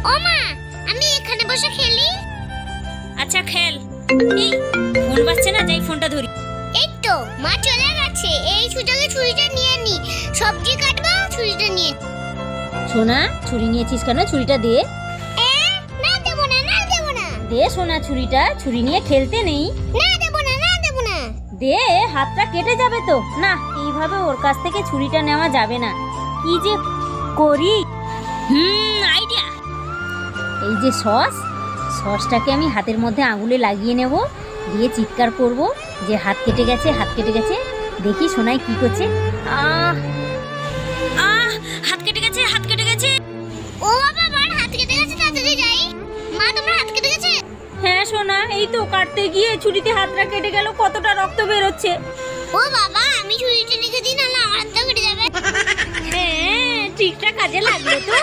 ও মা, আমি এখানে বসে খেলি। আচ্ছা খেল। এই ফোন বাজছে না, যাই ফোনটা ধরি। এই তো মা চলে গেছে, এই সুযোগে ছুরিটা নিয়ে নি, সবজি কাটবো, ছুরিটা নিয়ে। সোনা, ছুরি নিয়েছিস কেন? ছুরিটা দে। না দেবো না, না দেবো না, দে সোনা ছুরিটা, ছুরি নিয়ে খেলতে নেই। না দেবো না, না দেবো না। দে, হাতটা কেটে যাবে তো। না, এইভাবে ওর কাছ থেকে ছুরিটা নেওয়া যাবে না। কি যে করি। আইডিয়া। এই যে সসটাকে আমি হাতের মধ্যে আঙুলে লাগিয়ে নেব, দিয়ে চিৎকার করব যে হাত কেটে গেছে, হাত কেটে গেছে। দেখি সোনাই কি করছে। হাত কেটে গেছে, হাত কেটে গেছে। ও বাবা, আমার হাত কেটে গেছে, তাড়াতাড়ি যাই। মা, তোমার হাত কেটে গেছে? হ্যাঁ সোনা, এই তো কাটতে গিয়ে ছুরিতে হাতটা কেটে গেল, কতটা রক্ত বেরোচ্ছে। ও বাবা, আমি ছুরিটা রেখে দিই, না আমার হাতটা কেটে যাবে। হ্যাঁ, ঠিকঠাক কাজে লাগলো তো।